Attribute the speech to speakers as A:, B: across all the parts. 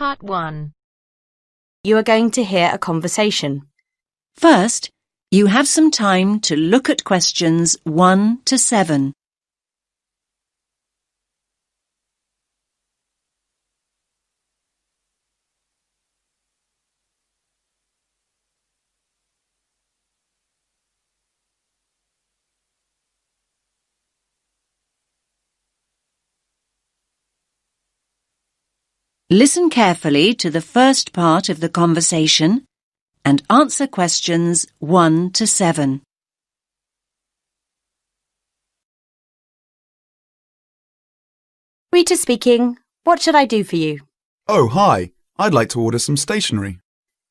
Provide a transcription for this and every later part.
A: Part 1.
B: You are going to hear a conversation.
C: First, you have some time to look at questions 1 to 7. Listen carefully to the first part of the conversation and answer questions 1 to 7.
B: Rita speaking. What should I do for you?
D: Oh, hi. I'd like to order some stationery.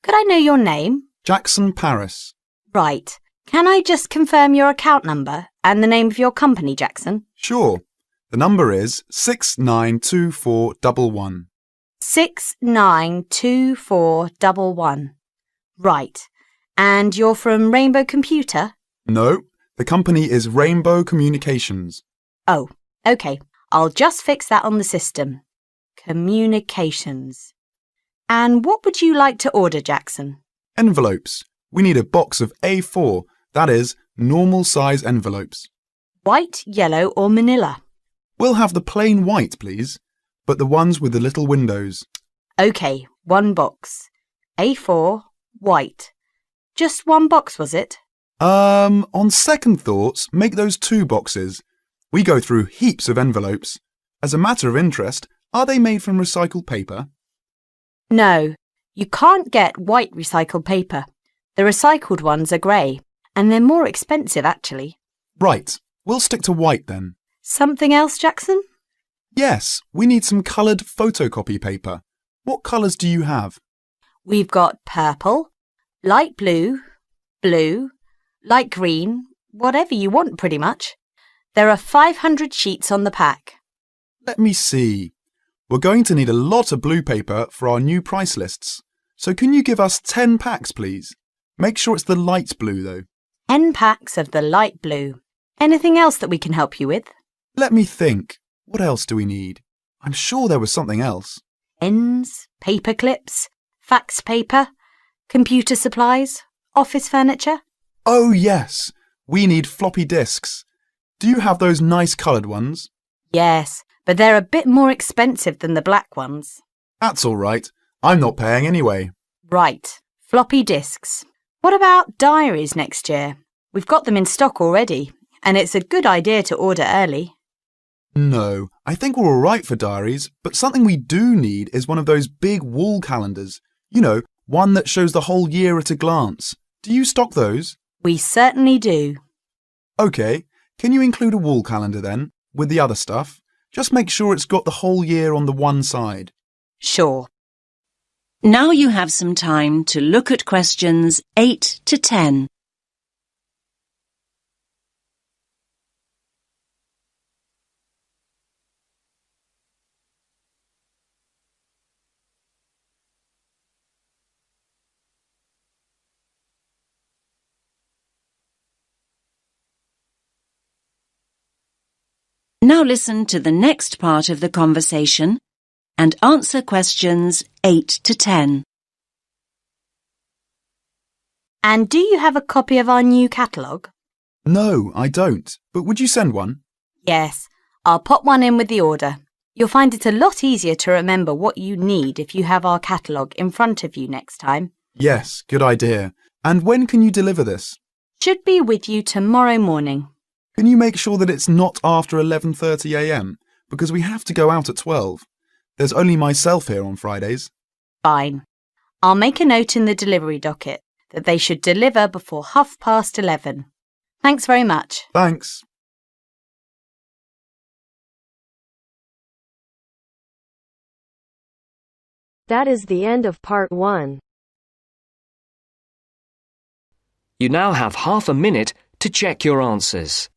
B: Could I know your name?
D: Jackson Paris.
B: Right. Can I just confirm your account number and the name of your company, Jackson?
D: Sure. The number is 692411.
B: 692411. Right. And you're from Rainbow Computer?
D: No, the company is Rainbow Communications.
B: Oh, OK. I'll just fix that on the system. Communications. And what would you like to order, Jackson?
D: Envelopes. We need a box of A4, that is, normal size envelopes.
B: White, yellow or manila?
D: We'll have the plain white, please, but the ones with the little windows.
B: OK, one box. A4, white. Just one box, was it?
D: On second thoughts, make those 2 boxes. We go through heaps of envelopes. As a matter of interest, are they made from recycled paper?
B: No, you can't get white recycled paper. The recycled ones are grey, and they're more expensive, actually.
D: Right, we'll stick to white then.
B: Something else, Jackson?
D: Yes, we need some coloured photocopy paper. What colours do you have?
B: We've got purple, light blue, blue, light green, whatever you want pretty much. There are 500 sheets on the pack.
D: Let me see. We're going to need a lot of blue paper for our new price lists. So can you give us 10 packs, please? Make sure it's the light blue, though.
B: 10 packs of the light blue. Anything else that we can help you with?
D: Let me think. What else do we need? I'm sure there was something else.
B: Pens, paper clips, fax paper, computer supplies, office furniture.
D: Oh, yes. We need floppy disks. Do you have those nice coloured ones?
B: Yes, but they're a bit more expensive than the black ones.
D: That's all right. I'm not paying anyway.
B: Right, floppy disks. What about diaries next year? We've got them in stock already, and it's a good idea to order early.
D: No, I think we're all right for diaries, but something we do need is one of those big wall calendars. You know, one that shows the whole year at a glance. Do you stock those?
B: We certainly do.
D: OK, can you include a wall calendar then, with the other stuff? Just make sure it's got the whole year on the one side.
B: Sure.
C: Now you have some time to look at questions 8 to 10. Now listen to the next part of the conversation and answer questions 8 to 10.
B: And do you have a copy of our new catalogue?
D: No, I don't. But would you send one?
B: Yes, I'll pop one in with the order. You'll find it a lot easier to remember what you need if you have our catalogue in front of you next time.
D: Yes, good idea. And when can you deliver this?
B: Should be with you tomorrow morning.
D: Can you make sure that it's not after 11:30 a.m? Because we have to go out at 12. There's only myself here on Fridays.
B: Fine. I'll make a note in the delivery docket that they should deliver before 11:30. Thanks very much.
D: Thanks.
A: That is the end of Part 1.
E: You now have half a minute to check your answers.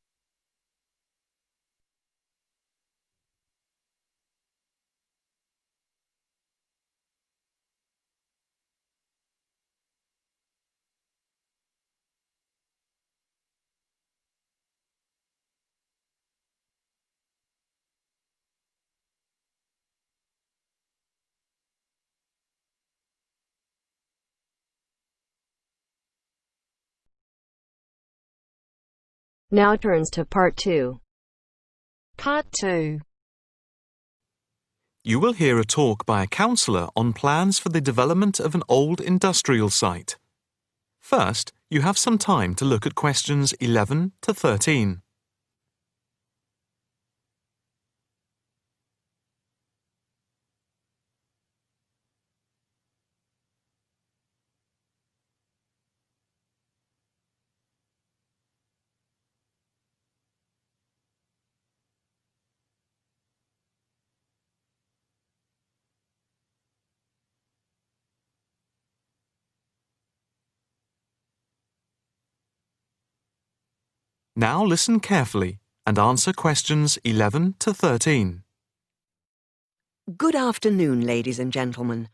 A: Now turns to part 2.
F: Part 2.
G: You will hear a talk by a counsellor on plans for the development of an old industrial site. First, you have some time to look at questions 11 to 13. Now listen carefully and answer questions 11 to 13.
H: Good afternoon, ladies and gentlemen.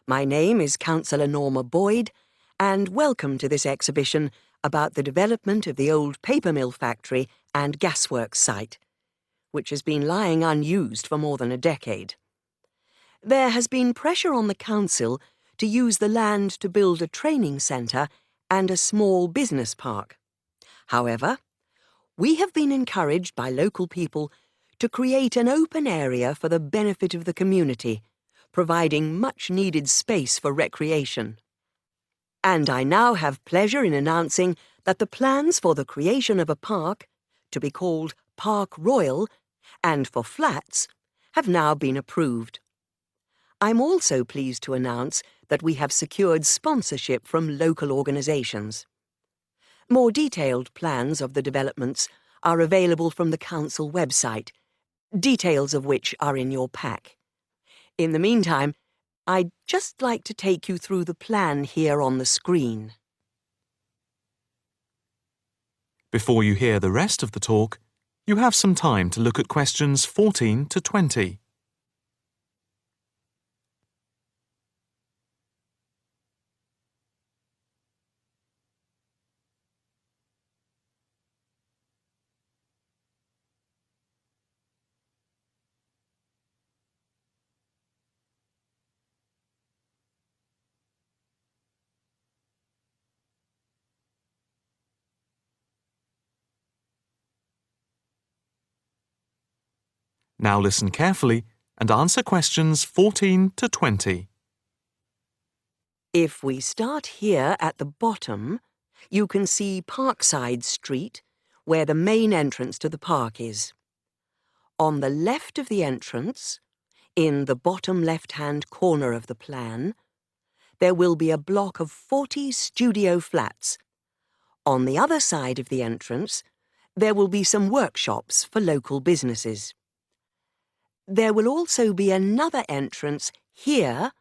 H: My name is Councillor Norma Boyd, and welcome to this exhibition about the development of the old paper mill factory and gasworks site, which has been lying unused for more than a decade. There has been pressure on the council to use the land to build a training centre and a small business park. However, we have been encouraged by local people to create an open area for the benefit of the community, providing much-needed space for recreation. And I now have pleasure in announcing that the plans for the creation of a park, to be called Park Royal, and for flats, have now been approved. I'm also pleased to announce that we have secured sponsorship from local organisations. More detailed plans of the developments are available from the council website, details of which are in your pack. In the meantime, I'd just like to take you through the plan here on the screen.
G: Before you hear the rest of the talk, you have some time to look at questions 14 to 20. Now listen carefully and answer questions 14 to 20.
H: If we start here at the bottom, you can see Parkside Street, where the main entrance to the park is. On the left of the entrance, in the bottom left-hand corner of the plan, there will be a block of 40 studio flats. On the other side of the entrance, there will be some workshops for local businesses. There will also be another entrance here,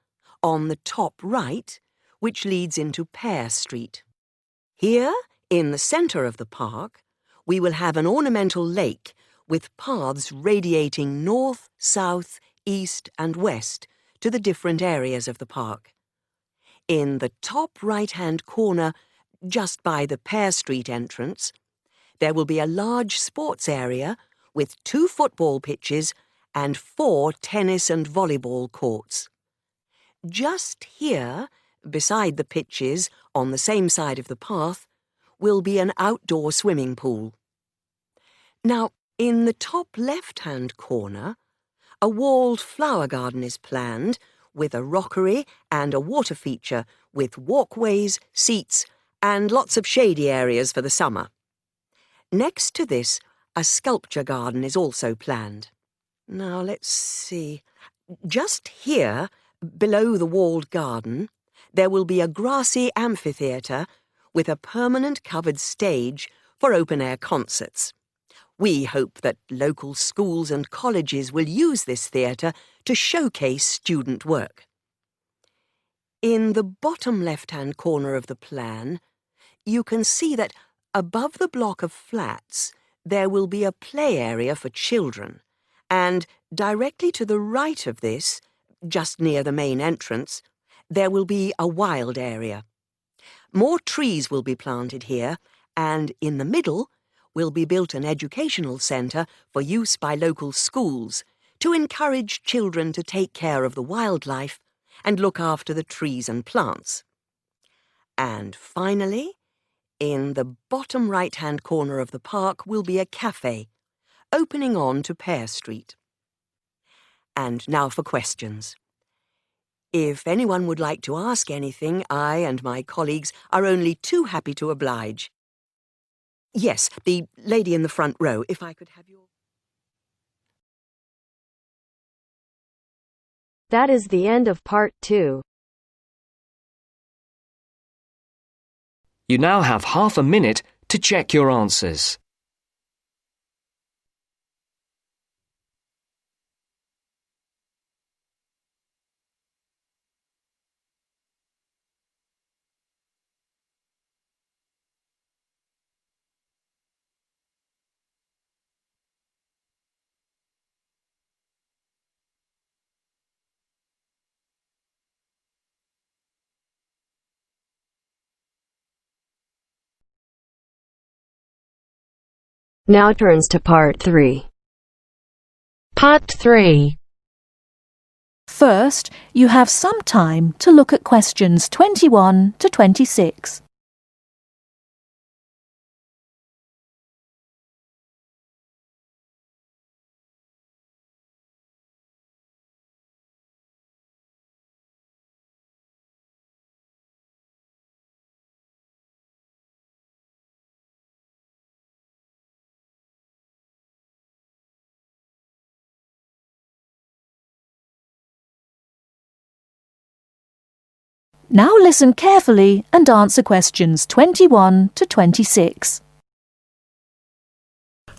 H: on the top right, which leads into Pear Street. Here, in the centre of the park, we will have an ornamental lake with paths radiating north, south, east and west to the different areas of the park. In the top right-hand corner, just by the Pear Street entrance, there will be a large sports area with 2 football pitches and 4 tennis and volleyball courts. Just here, beside the pitches, on the same side of the path, will be an outdoor swimming pool. Now, in the top left-hand corner, a walled flower garden is planned with a rockery and a water feature with walkways, seats and lots of shady areas for the summer. Next to this, a sculpture garden is also planned. Now, let's see. Just here, below the walled garden, there will be a grassy amphitheatre with a permanent covered stage for open-air concerts. We hope that local schools and colleges will use this theatre to showcase student work. In the bottom left-hand corner of the plan, you can see that above the block of flats, there will be a play area for children, and directly to the right of this, just near the main entrance, there will be a wild area. More trees will be planted here, and in the middle will be built an educational centre for use by local schools to encourage children to take care of the wildlife and look after the trees and plants. And finally, In the bottom right-hand corner of the park will be a cafe, opening on to Pear Street. And now for questions. If anyone would like to ask anything, I and my colleagues are only too happy to oblige. Yes, the lady in the front row, if I could have your...
A: That is the end of part 2.
E: You now have half a minute to check your answers.
A: Now turns to part 3.
F: Part 3.
I: First, you have some time to look at questions 21 to 26. Now listen carefully and answer questions 21 to 26.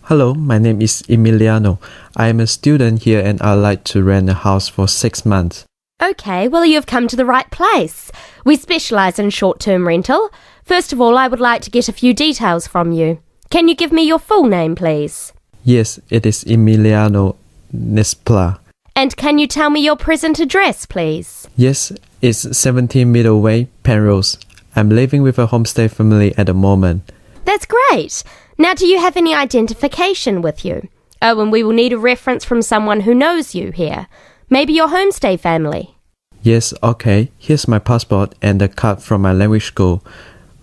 J: Hello, my name is Emiliano. I am a student here and I'd like to rent a house for 6 months.
K: OK, well, you've come to the right place. We specialise in short-term rental. First of all, I would like to get a few details from you. Can you give me your full name, please?
J: Yes, it is Emiliano Nespla.
K: And can you tell me your present address, please?
J: Yes, it's 17 Middleway, Penrose. I'm living with a homestay family at the moment.
K: That's great. Now, do you have any identification with you? Oh, and we will need a reference from someone who knows you here. Maybe your homestay family.
J: Yes, okay. Here's my passport and a card from my language school.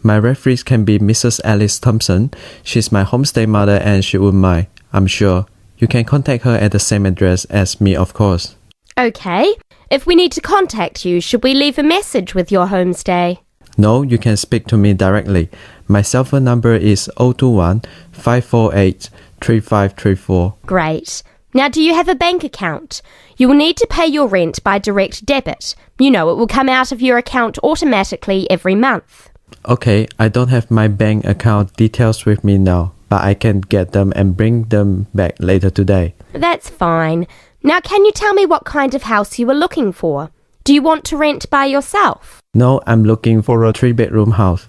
J: My referees can be Mrs. Alice Thompson. She's my homestay mother and she wouldn't mind, I'm sure. You can contact her at the same address as me, of course.
K: OK. If we need to contact you, should we leave a message with your homestay?
J: No, you can speak to me directly. My cell phone number is 021 548 3534.
K: Great. Now, do you have a bank account? You will need to pay your rent by direct debit. You know, it will come out of your account automatically every month.
J: Okay, I don't have my bank account details with me now, but I can get them and bring them back later today.
K: That's fine. Now, can you tell me what kind of house you are looking for? Do you want to rent by yourself?
J: No, I'm looking for a 3-bedroom house.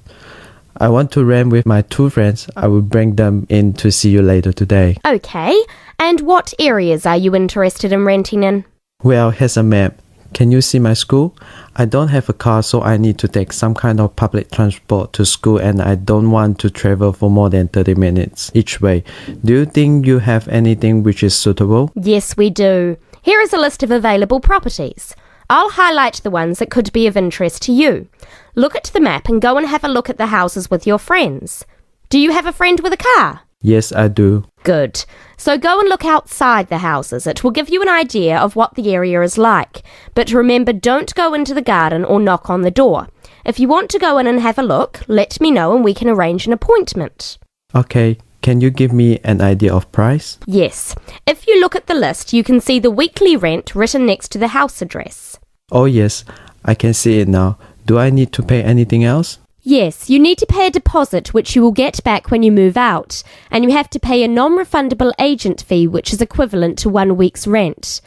J: I want to rent with my 2 friends. I will bring them in to see you later today.
K: OK. And what areas are you interested in renting in?
J: Well, here's a map. Can you see my school? I don't have a car, so I need to take some kind of public transport to school and I don't want to travel for more than 30 minutes each way. Do you think you have anything which is suitable?
K: Yes, we do. Here is a list of available properties. I'll highlight the ones that could be of interest to you. Look at the map and go and have a look at the houses with your friends. Do you have a friend with a car?
J: Yes, I do.
K: Good. So go and look outside the houses. It will give you an idea of what the area is like. But remember, don't go into the garden or knock on the door. If you want to go in and have a look, let me know and we can arrange an appointment.
J: Okay. Can you give me an idea of price?
K: Yes. If you look at the list, you can see the weekly rent written next to the house address.
J: Oh yes, I can see it now. Do I need to pay anything else?
K: Yes, you need to pay a deposit which you will get back when you move out, and you have to pay a non-refundable agent fee which is equivalent to 1 week's rent.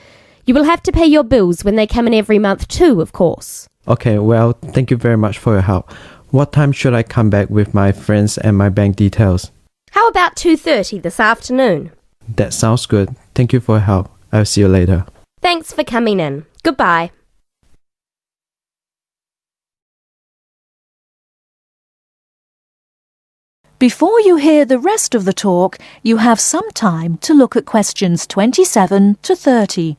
K: You will have to pay your bills when they come in every month too, of course.
J: Okay, well, thank you very much for your help. What time should I come back with my friends and my bank details?
K: How about 2:30 this afternoon?
J: That sounds good. Thank you for your help. I'll see you later.
K: Thanks for coming in. Goodbye.
I: Before you hear the rest of the talk, you have some time to look at questions 27 to 30.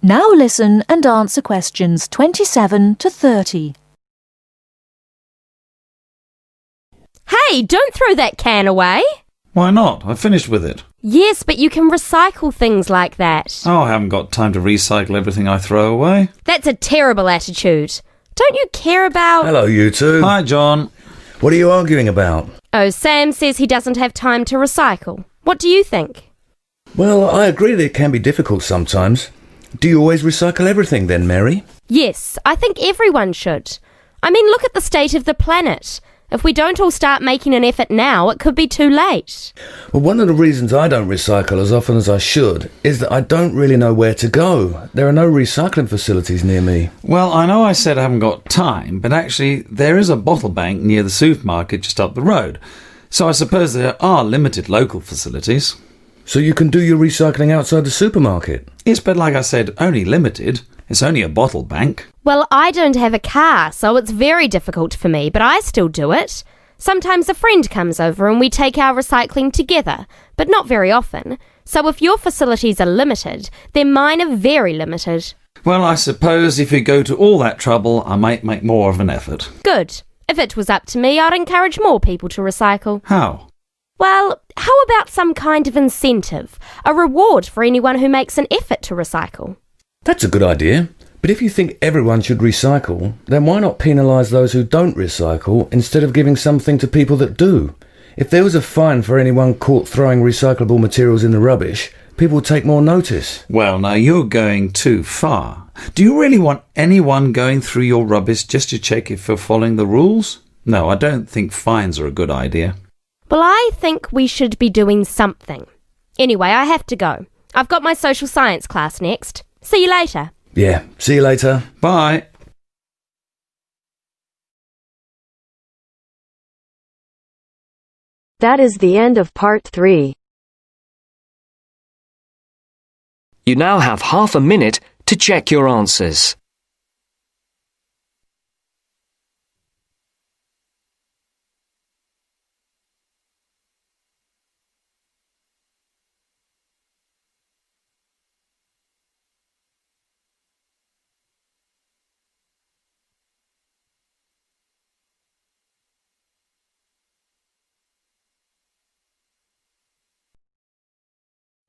I: Now listen and answer questions 27 to 30.
K: Hey, don't throw that can away.
L: Why not? I finished with it.
K: Yes, but you can recycle things like that.
L: Oh, I haven't got time to recycle everything I throw away.
K: That's a terrible attitude. Don't you care about...
M: Hello, you two.
L: Hi, John.
M: What are you arguing about?
K: Oh, Sam says he doesn't have time to recycle. What do you think?
M: Well, I agree that it can be difficult sometimes. Do you always recycle everything then, Mary?
K: Yes, I think everyone should. I mean, look at the state of the planet. If we don't all start making an effort now, it could be too late.
M: Well, one of the reasons I don't recycle as often as I should is that I don't really know where to go. There are no recycling facilities near me.
L: Well, I know I said I haven't got time, but actually there is a bottle bank near the supermarket just up the road. So I suppose there are limited local facilities.
M: So you can do your recycling outside the supermarket?
L: Yes, but like I said, only limited. It's only a bottle bank.
K: Well, I don't have a car, so it's very difficult for me, but I still do it. Sometimes a friend comes over and we take our recycling together, but not very often. So if your facilities are limited, then mine are very limited.
L: Well, I suppose if you go to all that trouble, I might make more of an effort.
K: Good. If it was up to me, I'd encourage more people to recycle.
L: How?
K: Well, how about some kind of incentive? A reward for anyone who makes an effort to recycle?
M: That's a good idea. But if you think everyone should recycle, then why not penalise those who don't recycle instead of giving something to people that do? If there was a fine for anyone caught throwing recyclable materials in the rubbish, people would take more notice.
L: Well, now you're going too far. Do you really want anyone going through your rubbish just to check if you're following the rules? No, I don't think fines are a good idea.
K: Well, I think we should be doing something. Anyway, I have to go. I've got my social science class next. See you later.
M: Yeah, see you later.
L: Bye.
A: That is the end of part 3.
E: You now have half a minute to check your answers.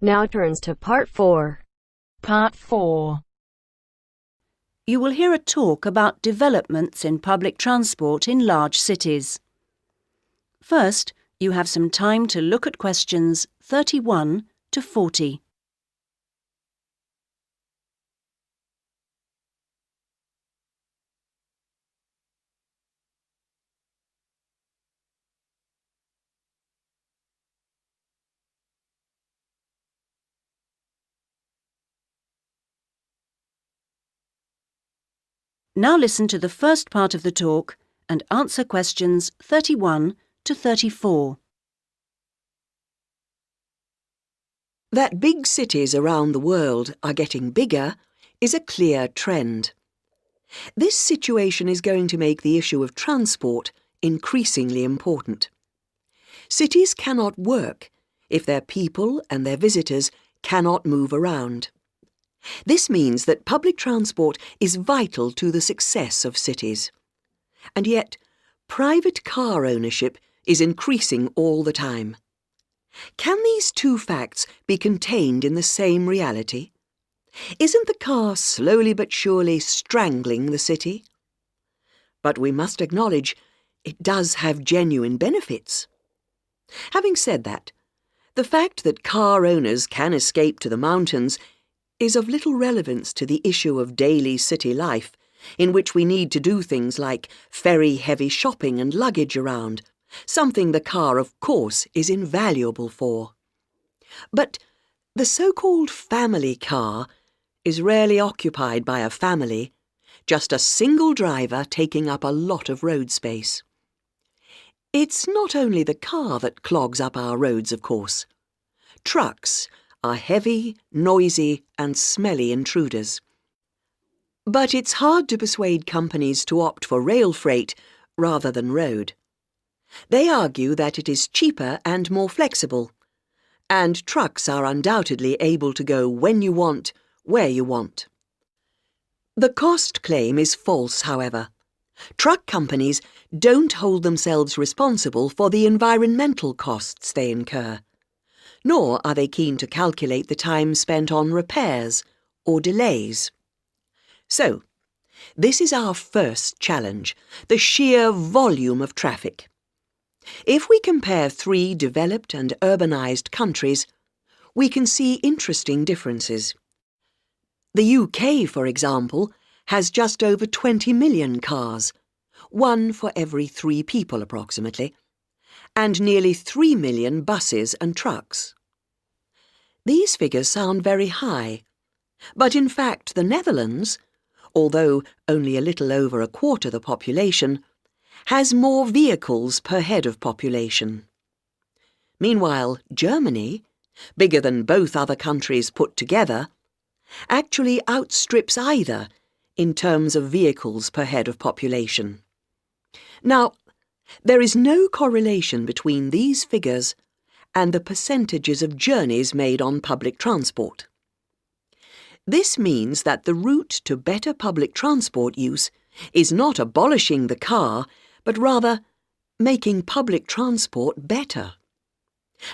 A: Now turns to part 4.
F: Part 4.
C: You will hear a talk about developments in public transport in large cities. First, you have some time to look at questions 31 to 40. Now listen to the first part of the talk and answer questions 31 to 34.
H: That big cities around the world are getting bigger is a clear trend. This situation is going to make the issue of transport increasingly important. Cities cannot work if their people and their visitors cannot move around. This means that public transport is vital to the success of cities. And yet, private car ownership is increasing all the time. Can these two facts be contained in the same reality? Isn't the car slowly but surely strangling the city? But we must acknowledge it does have genuine benefits. Having said that, the fact that car owners can escape to the mountains is of little relevance to the issue of daily city life, in which we need to do things like ferry heavy shopping and luggage around, something the car, of course, is invaluable for. But the so-called family car is rarely occupied by a family, just a single driver taking up a lot of road space. It's not only the car that clogs up our roads, of course. Trucks are heavy, noisy and smelly intruders. But it's hard to persuade companies to opt for rail freight rather than road. They argue that it is cheaper and more flexible, and trucks are undoubtedly able to go when you want, where you want. The cost claim is false, however. Truck companies don't hold themselves responsible for the environmental costs they incur, nor are they keen to calculate the time spent on repairs or delays. So, this is our first challenge, the sheer volume of traffic. If we compare 3 developed and urbanised countries, we can see interesting differences. The UK, for example, has just over 20 million cars, 1 for every 3 people approximately, and nearly 3 million buses and trucks. These figures sound very high, but in fact the Netherlands, although only a little over a quarter the population, has more vehicles per head of population. Meanwhile, Germany, bigger than both other countries put together, actually outstrips either in terms of vehicles per head of population. Now, there is no correlation between these figures and the percentages of journeys made on public transport. This means that the route to better public transport use is not abolishing the car, but rather making public transport better.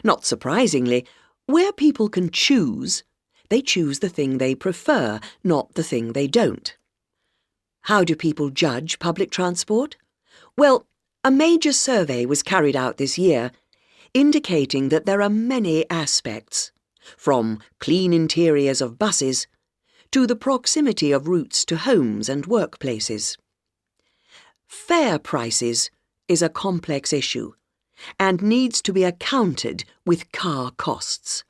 H: Not surprisingly, where people can choose, they choose the thing they prefer, not the thing they don't. How do people judge public transport? Well, a major survey was carried out this year, indicating that there are many aspects, from clean interiors of buses to the proximity of routes to homes and workplaces. Fare prices is a complex issue and needs to be accounted with car costs.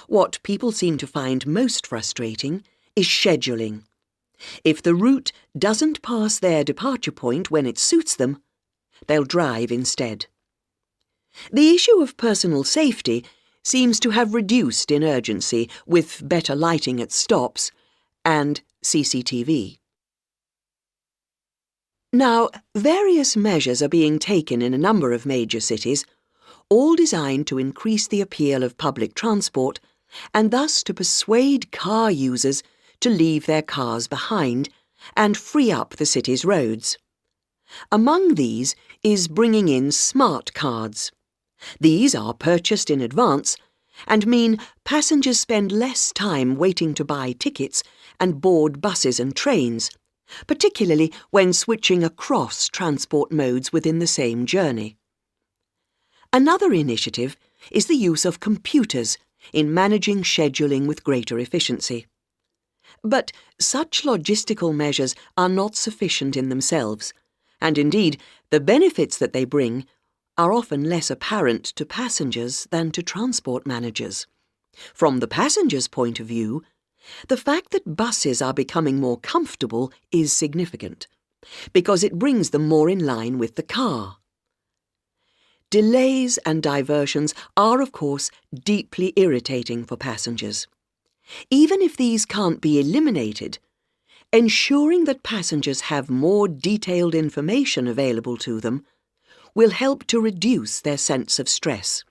H: What people seem to find most frustrating is scheduling. If the route doesn't pass their departure point when it suits them, they'll drive instead. The issue of personal safety seems to have reduced in urgency with better lighting at stops and CCTV. Now, various measures are being taken in a number of major cities, all designed to increase the appeal of public transport and thus to persuade car users to leave their cars behind and free up the city's roads. Among these is bringing in smart cards. These are purchased in advance and mean passengers spend less time waiting to buy tickets and board buses and trains, particularly when switching across transport modes within the same journey. Another initiative is the use of computers in managing scheduling with greater efficiency. But such logistical measures are not sufficient in themselves, and indeed the benefits that they bring are often less apparent to passengers than to transport managers. From the passenger's point of view, the fact that buses are becoming more comfortable is significant, because it brings them more in line with the car. Delays and diversions are, of course, deeply irritating for passengers. Even if these can't be eliminated, ensuring that passengers have more detailed information available to them will help to reduce their sense of stress.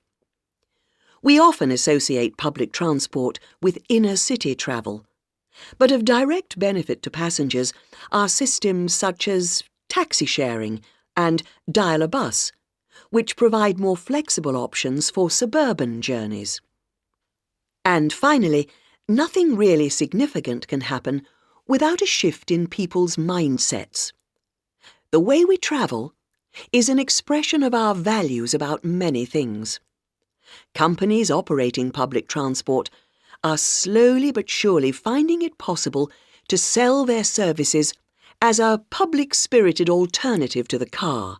H: We often associate public transport with inner-city travel, but of direct benefit to passengers are systems such as taxi sharing and dial-a-bus, which provide more flexible options for suburban journeys. And finally, nothing really significant can happen without a shift in people's mindsets. The way we travel is an expression of our values about many things. Companies operating public transport are slowly but surely finding it possible to sell their services as a public-spirited alternative to the car,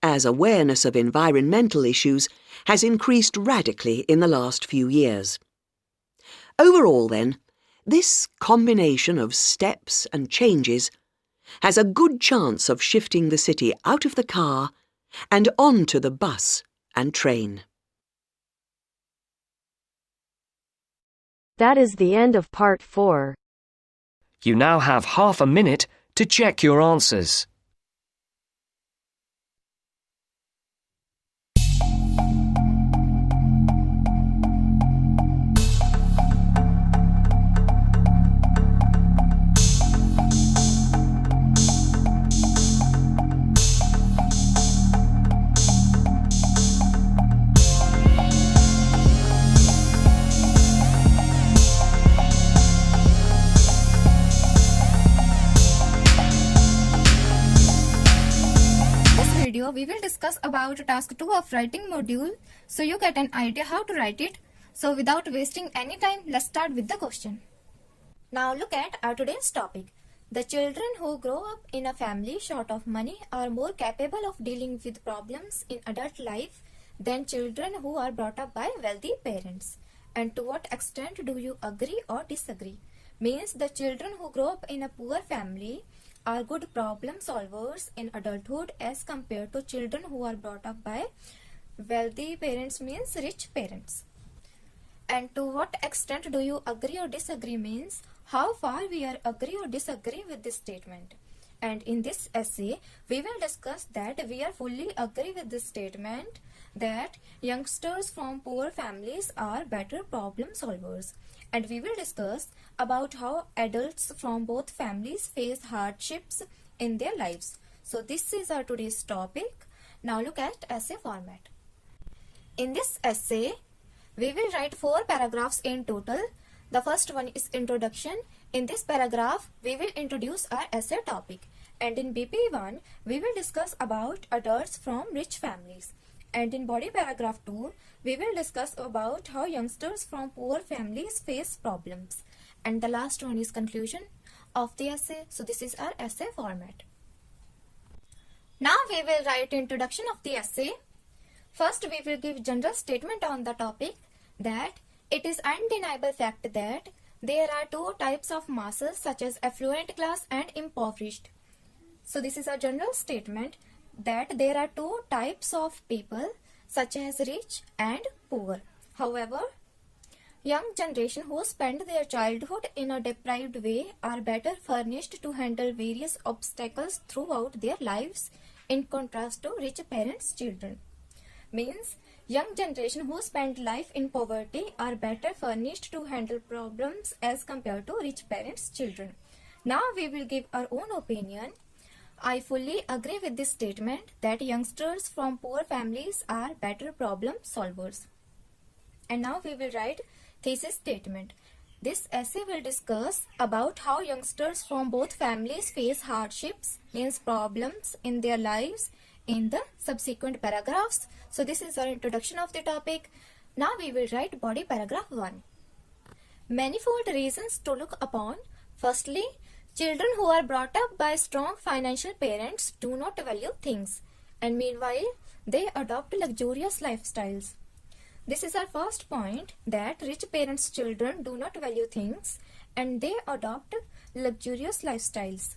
H: as awareness of environmental issues has increased radically in the last few years. Overall, then, this combination of steps and changes has a good chance of shifting the city out of the car and onto the bus and train.
A: That is the end of part 4.
E: You now have half a minute to check your answers.
N: video, we will discuss about task 2 of writing module, so you get an idea how to write it. So without wasting any time, let's start with the question. Now look at our today's topic. The children who grow up in a family short of money are more capable of dealing with problems in adult life than children who are brought up by wealthy parents. And to what extent do you agree or disagree? Means the children who grow up in a poor family are good problem solvers in adulthood as compared to children who are brought up by wealthy parents, means rich parents. And to what extent do you agree or disagree means how far we are agree or disagree with this statement. And in this essay, we will discuss that we are fully agree with this statement that youngsters from poor families are better problem solvers. And we will discuss about how adults from both families face hardships in their lives. So this is our today's topic. Now look at essay format. In this essay, we will write 4 paragraphs in total. The first one is introduction. In this paragraph, we will introduce our essay topic. And in BP1, we will discuss about adults from rich families. And in body paragraph 2, we will discuss about how youngsters from poor families face problems. And the last one is conclusion of the essay. So this is our essay format. Now we will write introduction of the essay. First, we will give general statement on the topic that it is undeniable fact that there are 2 types of masses such as affluent class and impoverished. So this is a general statement that there are 2 types of people such as rich and poor. However, young generation who spend their childhood in a deprived way are better furnished to handle various obstacles throughout their lives in contrast to rich parents' children. Means young generation who spend life in poverty are better furnished to handle problems as compared to rich parents' children. Now we will give our own opinion. I fully agree with this statement that youngsters from poor families are better problem solvers. And now we will write thesis statement. This essay will discuss about how youngsters from both families face hardships, means problems in their lives in the subsequent paragraphs. So this is our introduction of the topic. Now we will write body paragraph 1. Manifold reasons to look upon. Firstly, children who are brought up by strong financial parents do not value things, and meanwhile they adopt luxurious lifestyles. This is our first point, that rich parents' children do not value things and they adopt luxurious lifestyles.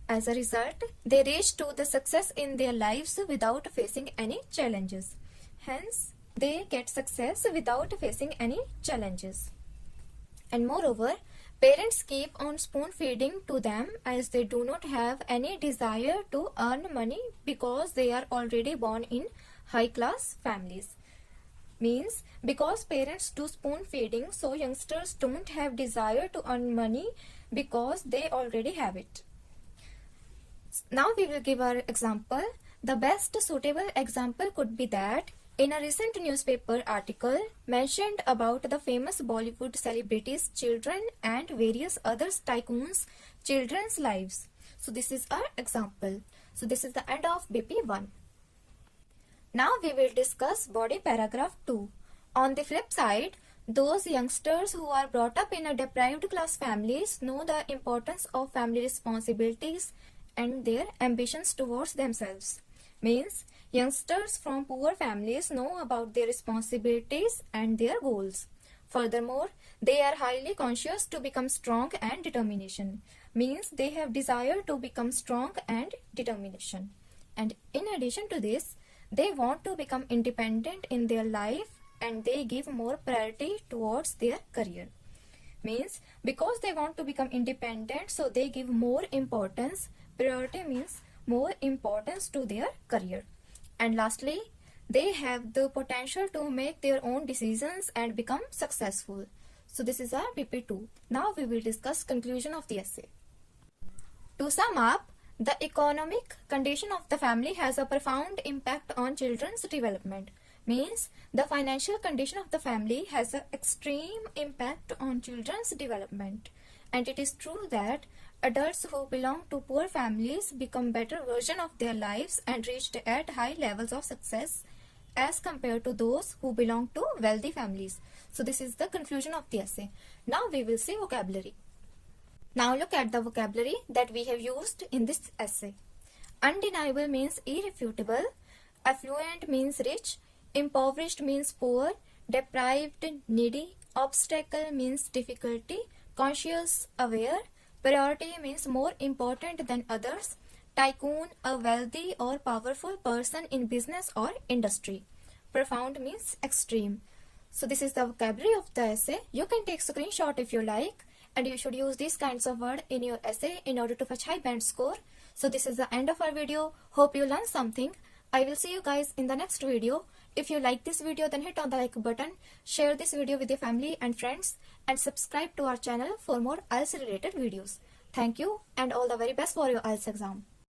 N: As a result, they reach to the success in their lives without facing any challenges. Hence, they get success without facing any challenges. And moreover, parents keep on spoon feeding to them as they do not have any desire to earn money because they are already born in high class families. Means because parents do spoon feeding, so youngsters don't have desire to earn money because they already have it. Now we will give our example. The best suitable example could be that in a recent newspaper article mentioned about the famous Bollywood celebrities' children and various other tycoons' children's lives. So this is our example. So this is the end of BP1. Now we will discuss body paragraph 2. On the flip side, those youngsters who are brought up in a deprived class families know the importance of family responsibilities and their ambitions towards themselves. Means youngsters from poor families know about their responsibilities and their goals. Furthermore, they are highly conscious to become strong and determination. Means they have desire to become strong and determination. And in addition to this, they want to become independent in their life and they give more priority towards their career. Means because they want to become independent, so they give more importance. Priority means more importance to their career. And lastly, they have the potential to make their own decisions and become successful. So this is our BP2. Now we will discuss conclusion of the essay. To sum up, the economic condition of the family has a profound impact on children's development. Means the financial condition of the family has an extreme impact on children's development. And it is true that adults who belong to poor families become better version of their lives and reached at high levels of success as compared to those who belong to wealthy families. So this is the conclusion of the essay. Now we will see vocabulary. Now look at the vocabulary that we have used in this essay. Undeniable means irrefutable, affluent means rich, impoverished means poor, deprived, needy, obstacle means difficulty, conscious, aware, priority means more important than others, tycoon, a wealthy or powerful person in business or industry, profound means extreme. So this is the vocabulary of the essay. You can take screenshot if you like, and you should use these kinds of words in your essay in order to fetch high band score. So this is the end of our video. Hope you learned something. I will see you guys in the next video. If you like this video, then hit on the like button, share this video with your family and friends, and subscribe to our channel for more IELTS related videos. Thank you and all the very best for your IELTS exam.